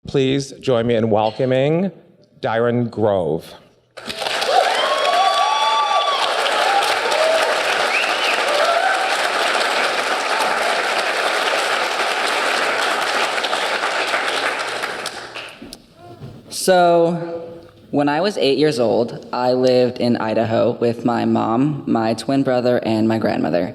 Please join me in welcoming Dhiren Grove. So, when I was 8 years old, I lived in Idaho with my mom, my twin brother, and my grandmother.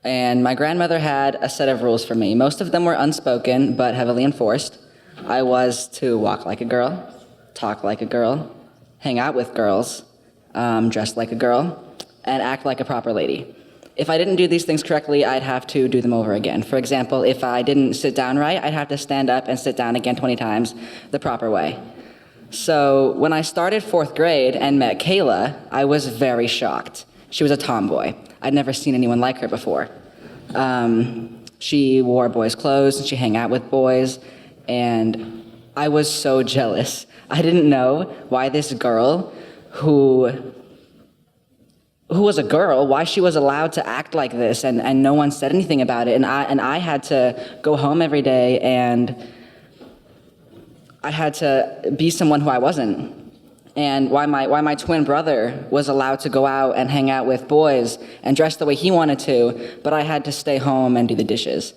And my grandmother had a set of rules for me. Most of them were unspoken, but heavily enforced. I was to walk like a girl, talk like a girl, hang out with girls, dress like a girl, and act like a proper lady. If I didn't do these things correctly, I'd have to do them over again. For example, if I didn't sit down right, I'd have to stand up and sit down again 20 times the proper way. So when I started 4th grade and met Kayla, I was very shocked. She was a tomboy. I'd never seen anyone like her before. She wore boys' clothes, and she hung out with boys, and I was so jealous. I didn't know why this girl who was a girl, why she was allowed to act like this, and no one said anything about it. And I had to go home every day, and I had to be someone who I wasn't. And why my twin brother was allowed to go out and hang out with boys and dress the way he wanted to, but I had to stay home and do the dishes.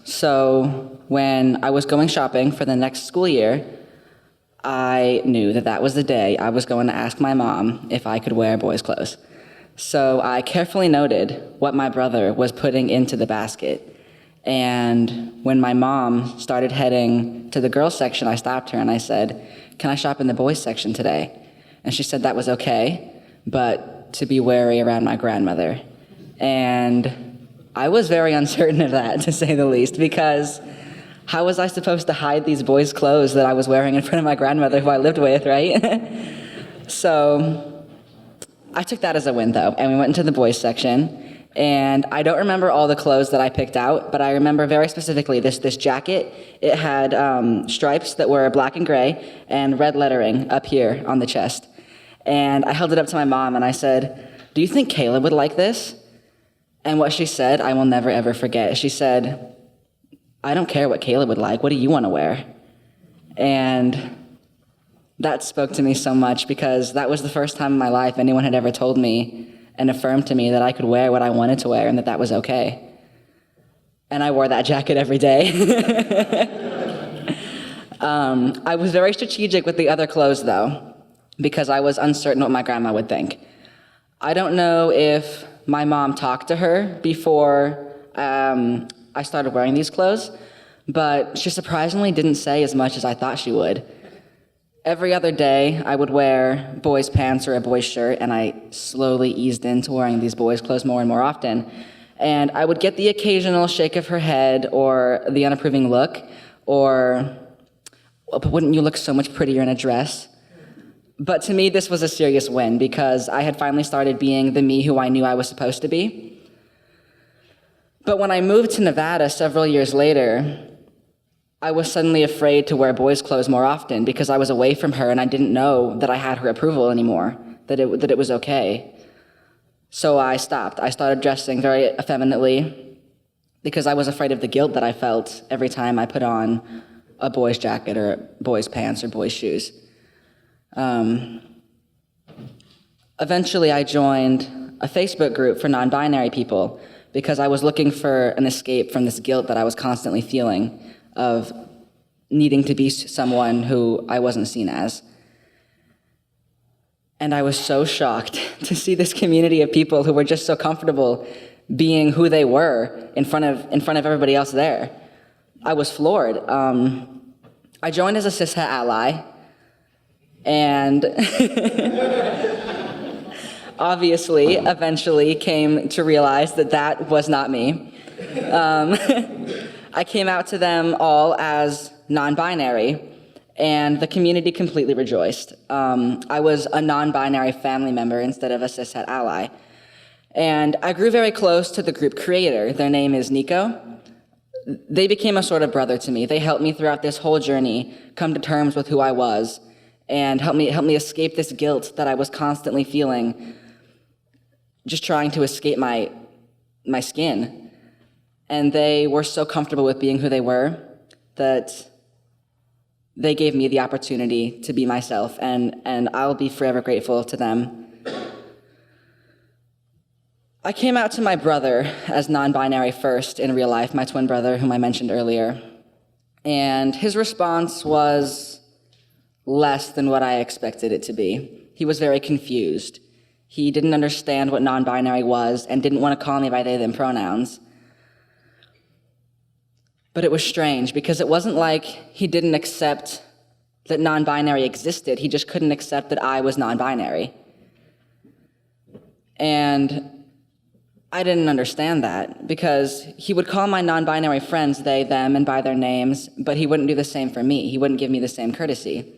So when I was going shopping for the next school year, I knew that that was the day I was going to ask my mom if I could wear boys' clothes. So I carefully noted what my brother was putting into the basket. And when my mom started heading to the girls' section, I stopped her and I said, "Can I shop in the boys' section today?" And she said that was okay, but to be wary around my grandmother. And I was very uncertain of that, to say the least, because how was I supposed to hide these boys' clothes that I was wearing in front of my grandmother who I lived with, right? So I took that as a win, though, and we went into the boys' section. And I don't remember all the clothes that I picked out, but I remember very specifically this jacket. It had stripes that were black and gray and red lettering up here on the chest. And I held it up to my mom and I said, "Do you think Kayla would like this?" And what she said, I will never ever forget. She said, "I don't care what Kayla would like. What do you want to wear?" And that spoke to me so much, because that was the first time in my life anyone had ever told me and affirmed to me that I could wear what I wanted to wear and that that was okay. And I wore that jacket every day. I was very strategic with the other clothes, though, because I was uncertain what my grandma would think. I don't know if my mom talked to her before I started wearing these clothes, but she surprisingly didn't say as much as I thought she would. Every other day, I would wear boys' pants or a boys' shirt, and I slowly eased into wearing these boys' clothes more and more often. And I would get the occasional shake of her head or the unapproving look, or, "But wouldn't you look so much prettier in a dress?" But to me, this was a serious win, because I had finally started being the me who I knew I was supposed to be. But when I moved to Nevada several years later, I was suddenly afraid to wear boys' clothes more often, because I was away from her and I didn't know that I had her approval anymore, that it was okay. So I stopped. I started dressing very effeminately because I was afraid of the guilt that I felt every time I put on a boy's jacket or boy's pants or boy's shoes. Eventually, I joined a Facebook group for non-binary people because I was looking for an escape from this guilt that I was constantly feeling of needing to be someone who I wasn't seen as. And I was so shocked to see this community of people who were just so comfortable being who they were in front of everybody else there. I was floored. I joined as a cishet ally, and obviously, eventually came to realize that that was not me. I came out to them all as non-binary, and the community completely rejoiced. I was a non-binary family member instead of a cishet ally. And I grew very close to the group creator. Their name is Nico. They became a sort of brother to me. They helped me throughout this whole journey come to terms with who I was and helped me escape this guilt that I was constantly feeling, just trying to escape my skin. And they were so comfortable with being who they were that they gave me the opportunity to be myself, and I'll be forever grateful to them. I came out to my brother as non-binary first in real life, my twin brother, whom I mentioned earlier. And his response was less than what I expected it to be. He was very confused. He didn't understand what non-binary was and didn't want to call me by they, them pronouns. But it was strange because it wasn't like he didn't accept that non-binary existed. He just couldn't accept that I was non-binary. And I didn't understand that because he would call my non-binary friends they, them, and by their names, but he wouldn't do the same for me. He wouldn't give me the same courtesy.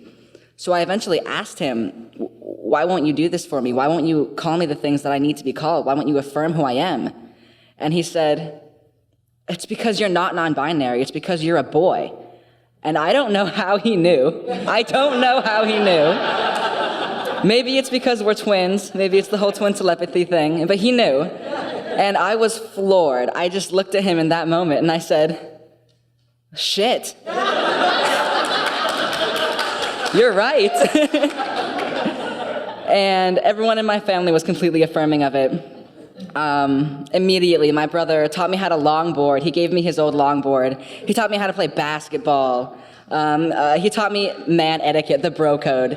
So I eventually asked him, why won't you do this for me? Why won't you call me the things that I need to be called? Why won't you affirm who I am? And he said, it's because you're not non-binary. It's because you're a boy. And I don't know how he knew. I don't know how he knew. Maybe it's because we're twins. Maybe it's the whole twin telepathy thing. But he knew. And I was floored. I just looked at him in that moment and I said, shit. You're right. And everyone in my family was completely affirming of it. Immediately, my brother taught me how to longboard. He gave me his old longboard. He taught me how to play basketball. He taught me man etiquette, the bro code.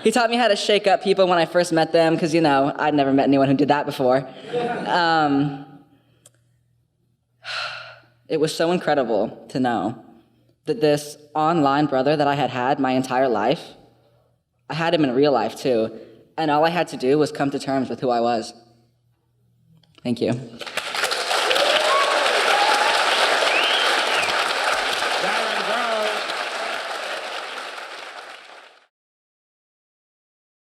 He taught me how to shake up people when I first met them, because, you know, I'd never met anyone who did that before. It was so incredible to know that this online brother that I had had my entire life, I had him in real life too, and all I had to do was come to terms with who I was. Thank you.